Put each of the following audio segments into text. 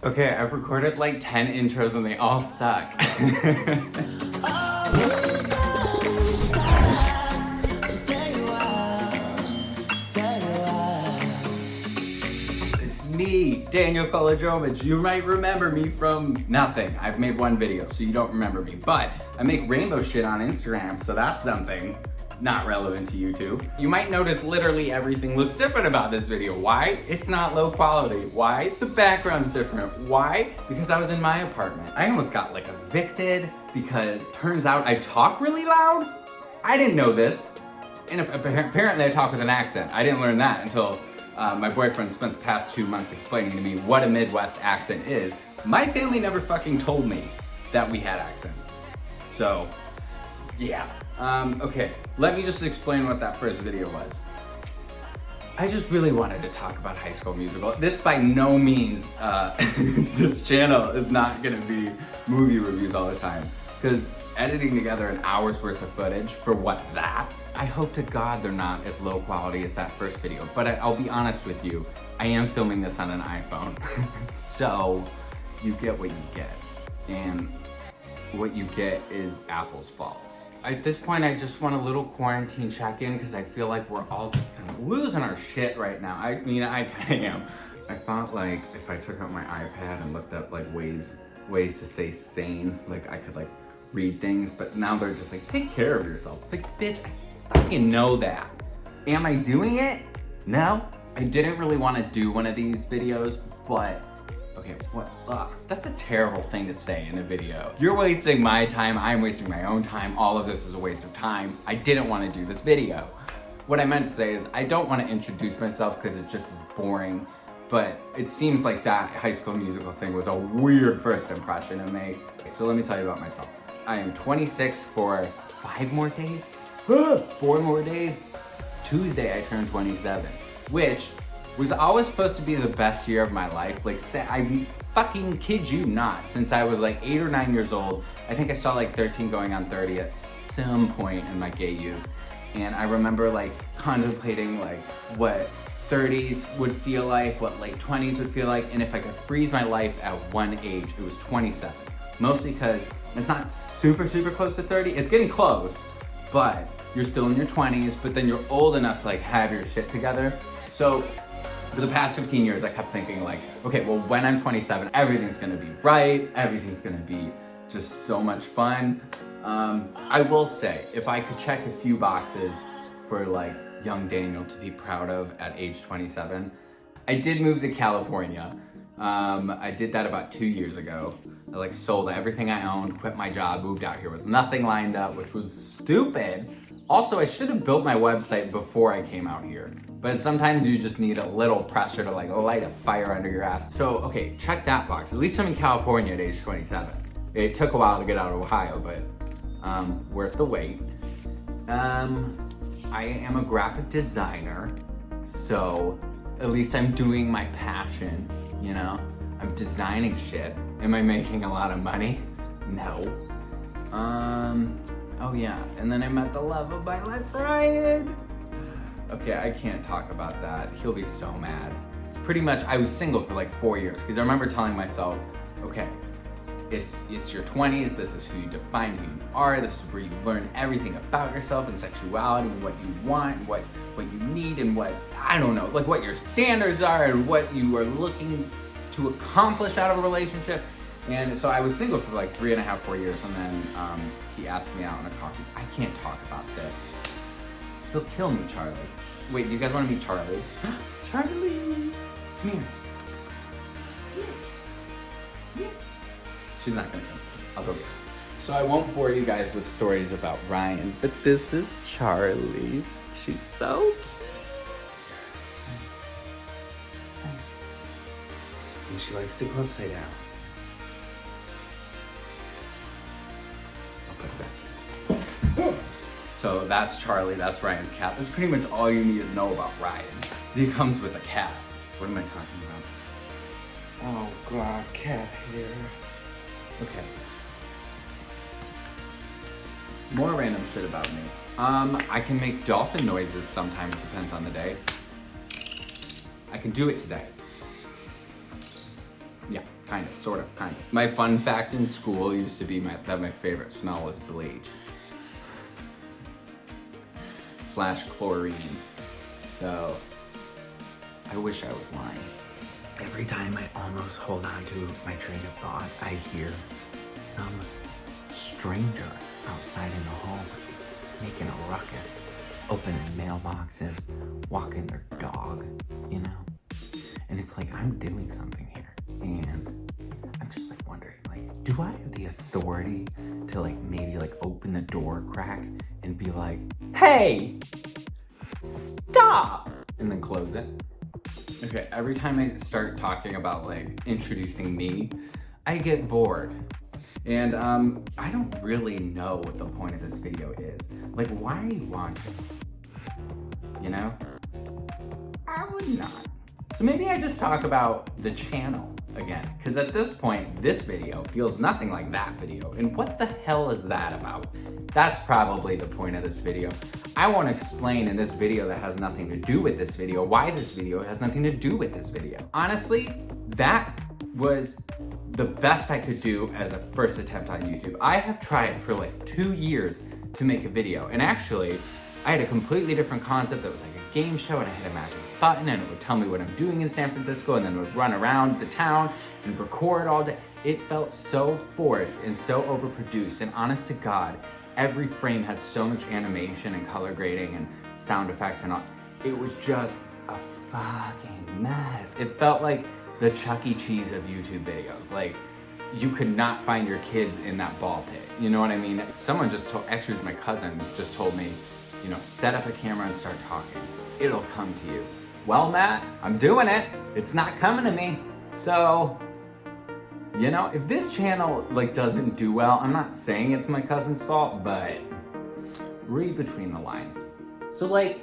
Okay, I've recorded like 10 intros and they all suck. It's me, Daniel Koludro. You might remember me from nothing. I've made one video, so you don't remember me. But I make rainbow shit on Instagram, so that's something not relevant to YouTube. You might notice literally everything looks different about this video. Why? It's not low quality. Why? The background's different. Why? Because I was in my apartment. I almost got like evicted because turns out I talk really loud. I didn't know this. And apparently I talk with an accent. I didn't learn that until my boyfriend spent the past 2 months explaining to me what a Midwest accent is. My family never fucking told me that we had accents. So, yeah. Okay, let me just explain what that first video was. I just really wanted to talk about High School Musical. This by no means, this channel is not gonna be movie reviews all the time, because editing together an hour's worth of footage for what that? I hope to God they're not as low quality as that first video, but I'll be honest with you, I am filming this on an iPhone, so you get what you get, and what you get is Apple's fault. At this point, I just want a little quarantine check-in because I feel like we're all just kind of losing our shit right now. I mean, I kind of am. I thought like if I took out my iPad and looked up like ways to say sane, like I could like read things, but now they're just like, take care of yourself. It's like, bitch, I fucking know that. Am I doing it? No. I didn't really want to do one of these videos, but okay, what? That's a terrible thing to say in a video. You're wasting my time, I'm wasting my own time, all of this is a waste of time. I didn't want to do this video. What I meant to say is I don't want to introduce myself because it just is boring, but it seems like that High School Musical thing was a weird first impression of me. So let me tell you about myself. I am 26 for 5 more days? 4 more days? Tuesday I turned 27, which was always supposed to be the best year of my life. Like, I fucking kid you not, since I was like 8 or 9 years old. I think I saw like 13 going on 30 at some point in my gay youth. And I remember like contemplating like what 30s would feel like, what like 20s would feel like, and if I could freeze my life at one age, it was 27. Mostly because it's not super close to 30. It's getting close, but you're still in your 20s, but then you're old enough to like have your shit together. So for the past 15 years, I kept thinking like, okay, well, when I'm 27, everything's gonna be right. Everything's gonna be just so much fun. I will say, if I could check a few boxes for like young Daniel to be proud of at age 27, I did move to California. I did that about 2 years ago. I like sold everything I owned, quit my job, moved out here with nothing lined up, which was stupid. Also, I should have built my website before I came out here, but sometimes you just need a little pressure to like light a fire under your ass. So, okay, check that box. At least I'm in California at age 27. It took a while to get out of Ohio, but worth the wait. I am a graphic designer, so at least I'm doing my passion, you know? I'm designing shit. Am I making a lot of money? No. Oh yeah, and then I met the love of my life, Ryan. Okay, I can't talk about that. He'll be so mad. Pretty much, I was single for like 4 years because I remember telling myself, okay, it's your 20s, this is who you define who you are, this is where you learn everything about yourself and sexuality and what you want, what you need and what, I don't know, like what your standards are and what you are looking to accomplish out of a relationship. And so I was single for like 3.5, 4 years, and then he asked me out on a coffee. I can't talk about this. He'll kill me, Charlie. Wait, do you guys want to meet Charlie? Charlie! Come here. Yeah. She's not gonna come. I'll go get her. So I won't bore you guys with stories about Ryan, but this is Charlie. She's so cute. And she likes to go upside down. So that's Charlie, that's Ryan's cat. That's pretty much all you need to know about Ryan. He comes with a cat. What am I talking about? Oh God, cat hair. Okay. More random shit about me. I can make dolphin noises sometimes, depends on the day. I can do it today. Yeah, kind of, sort of, kind of. My fun fact in school used to be that my favorite smell was bleach. / chlorine. So, I wish I was lying. Every time I almost hold on to my train of thought, I hear some stranger outside in the hallway making a ruckus, opening mailboxes, walking their dog, you know? And it's like, I'm doing something here. And I'm just like wondering, like, do I have the authority to like maybe like open the door crack and be like, hey, stop, and then close it? Okay, every time I start talking about like introducing me, I get bored. And I don't really know what the point of this video is. Like, why are you watching? You know? I would not. So maybe I just talk about the channel again, because at this point, this video feels nothing like that video. And what the hell is that about? That's probably the point of this video. I want to explain in this video that has nothing to do with this video why this video has nothing to do with this video. Honestly, that was the best I could do as a first attempt on YouTube. I have tried for like 2 years to make a video, and actually, I had a completely different concept that was like a game show, and I had a magic button, and it would tell me what I'm doing in San Francisco, and then it would run around the town and record all day. It felt so forced and so overproduced, and honest to God, every frame had so much animation and color grading and sound effects and all. It was just a fucking mess. It felt like the Chuck E. Cheese of YouTube videos. Like, you could not find your kids in that ball pit. You know what I mean? Someone just told, actually it was my cousin, just told me, you know, set up a camera and start talking. It'll come to you. Well, Matt, I'm doing it. It's not coming to me. So, you know, if this channel like doesn't do well, I'm not saying it's my cousin's fault, but read between the lines. So like,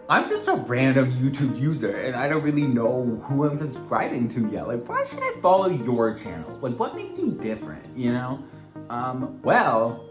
I'm just a random YouTube user and I don't really know who I'm subscribing to yet. Like, why should I follow your channel? Like, what makes you different, you know? Well,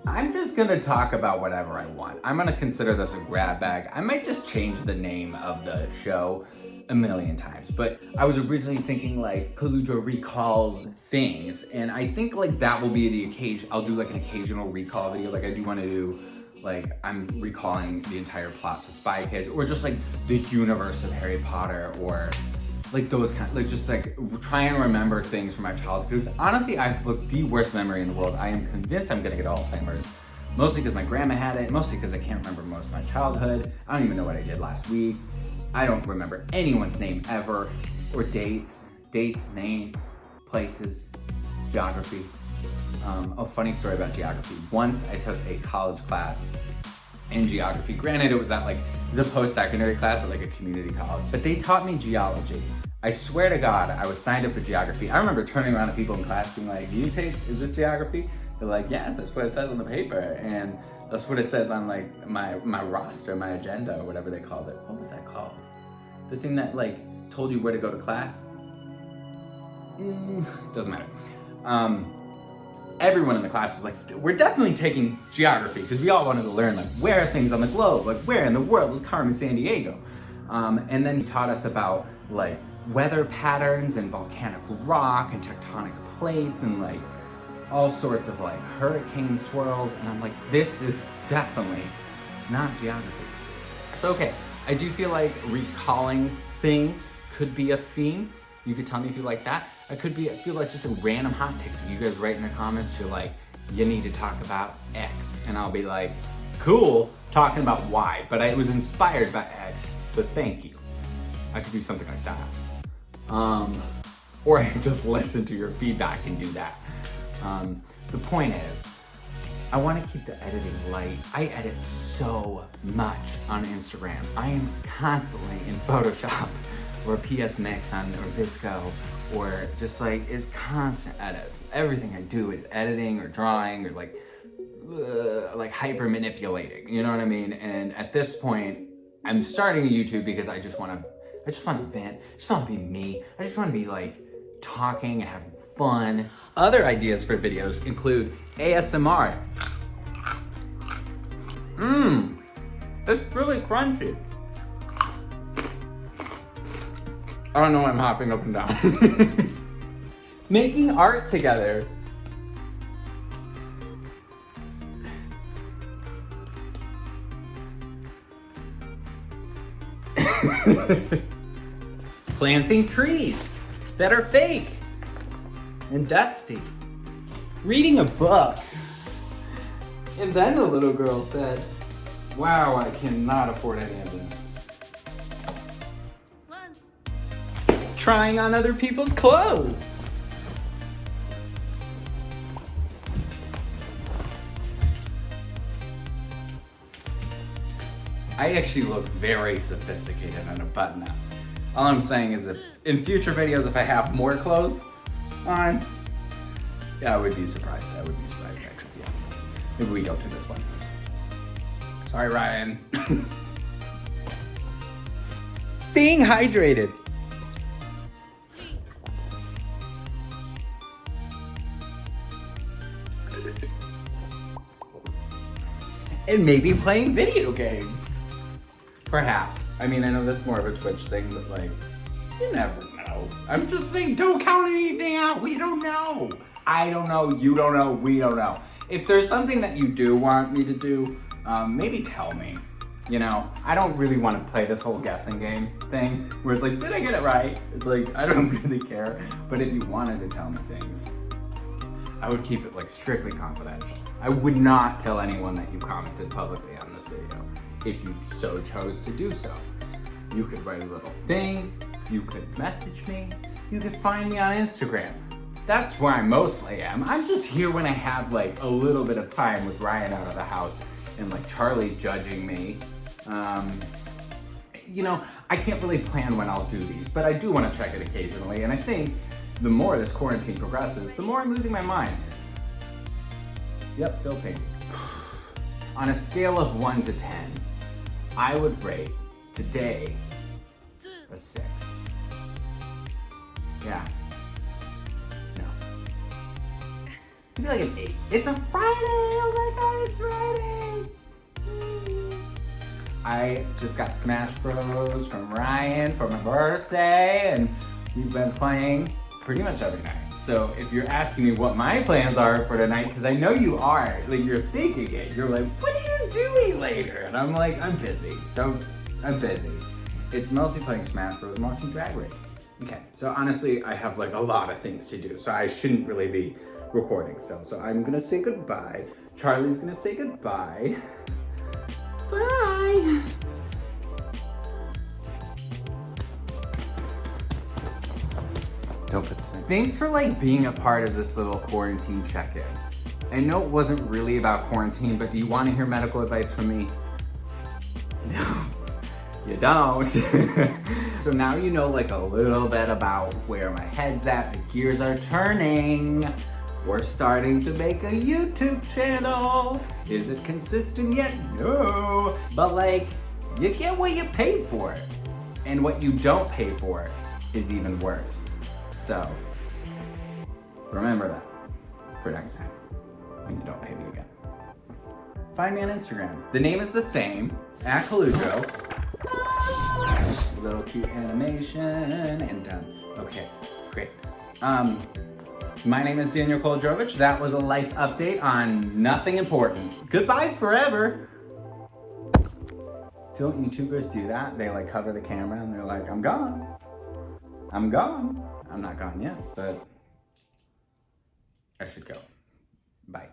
I'm just gonna talk about whatever I want. I'm gonna consider this a grab bag. I might just change the name of the show a million times, but I was originally thinking like Koludro recalls things, and I think like that will be the occasion. I'll do like an occasional recall video, like I do want to do, like I'm recalling the entire plot to Spy Kids, or just like the universe of Harry Potter, or like those kind, like just like try and remember things from my childhood. Because honestly, I have the worst memory in the world. I am convinced I'm gonna get Alzheimer's, mostly because my grandma had it, mostly because I can't remember most of my childhood. I don't even know what I did last week. I don't remember anyone's name ever, or dates, names, places, geography. A funny story about geography. Once I took a college class in geography. Granted, it was at like, it was a post-secondary class at like a community college, but they taught me geology. I swear to God, I was signed up for geography. I remember turning around to people in class being like, is this geography? They're like, yes, that's what it says on the paper. And that's what it says on like my roster, my agenda, or whatever they called it. What was that called? The thing that like told you where to go to class? Doesn't matter. Everyone in the class was like, we're definitely taking geography, because we all wanted to learn like where are things on the globe, like where in the world is Carmen Sandiego? And then he taught us about like weather patterns and volcanic rock and tectonic plates and like all sorts of like hurricane swirls, and I'm like, this is definitely not geography. So okay, I do feel like recalling things could be a theme. You could tell me if you like that. I feel like just a random hot takes. If you guys write in the comments, you're like, you need to talk about X, and I'll be like, cool, talking about Y, but it was inspired by X, so thank you. I could do something like that. Or I could just listen to your feedback and do that. The point is, I want to keep the editing light. I edit so much on Instagram. I am constantly in Photoshop or PS Mix or Visco, or just like, it's constant edits. Everything I do is editing or drawing or like hyper manipulating, you know what I mean? And at this point, I'm starting a YouTube because I just want to vent. I just want to be me. I just want to be like talking and having fun. Other ideas for videos include ASMR. It's really crunchy. I don't know why I'm hopping up and down. making art together. Planting trees that are fake and dusty. Reading a book. And then the little girl said, wow, I cannot afford any of this. Trying on other people's clothes. I actually look very sophisticated on a button-up. All I'm saying is that in future videos, if I have more clothes on, yeah, I would be surprised. I would be surprised, actually, yeah. Maybe we don't do this one. Sorry, Ryan. Staying hydrated. And maybe playing video games. Perhaps. I mean, I know that's more of a Twitch thing, but like, you never know. I'm just saying, don't count anything out. We don't know. I don't know, you don't know, we don't know. If there's something that you do want me to do, maybe tell me. You know, I don't really want to play this whole guessing game thing, where it's like, did I get it right? It's like, I don't really care. But if you wanted to tell me things, I would keep it like strictly confidential. I would not tell anyone that you commented publicly on this video, if you so chose to do so. You could write a little thing, you could message me, you could find me on Instagram. That's where I mostly am. I'm just here when I have like a little bit of time with Ryan out of the house and like Charlie judging me. You know, I can't really plan when I'll do these, but I do want to check it occasionally, and I think the more this quarantine progresses, the more I'm losing my mind. Yep, still painting. On a scale of 1 to 10, I would rate today a 6. Yeah. No. Maybe like an 8. It's a Friday! Oh my god, it's Friday! I just got Smash Bros. From Ryan for my birthday, and we've been playing pretty much every night. So if you're asking me what my plans are for tonight, because I know you are, like you're thinking it, you're like, what are you doing later? And I'm like, I'm busy. I'm busy. It's mostly playing Smash Bros. And watching Drag Race. Okay, so honestly, I have like a lot of things to do, so I shouldn't really be recording still. So I'm gonna say goodbye. Charlie's gonna say goodbye. Bye. Don't put this in. Thanks for like being a part of this little quarantine check-in. I know it wasn't really about quarantine, but do you want to hear medical advice from me? No, you don't. So now you know like a little bit about where my head's at, the gears are turning. We're starting to make a YouTube channel. Is it consistent yet? No. But like, you get what you pay for. And what you don't pay for is even worse. So, remember that for next time when you don't pay me again. Find me on Instagram. The name is the same, at Koludro. Little cute animation and done. Okay, great. My name is Daniel Koludrovich. That was a life update on nothing important. Goodbye forever. Don't YouTubers do that? They like cover the camera and they're like, I'm gone. I'm gone. I'm not gone yet, but I should go. Bye.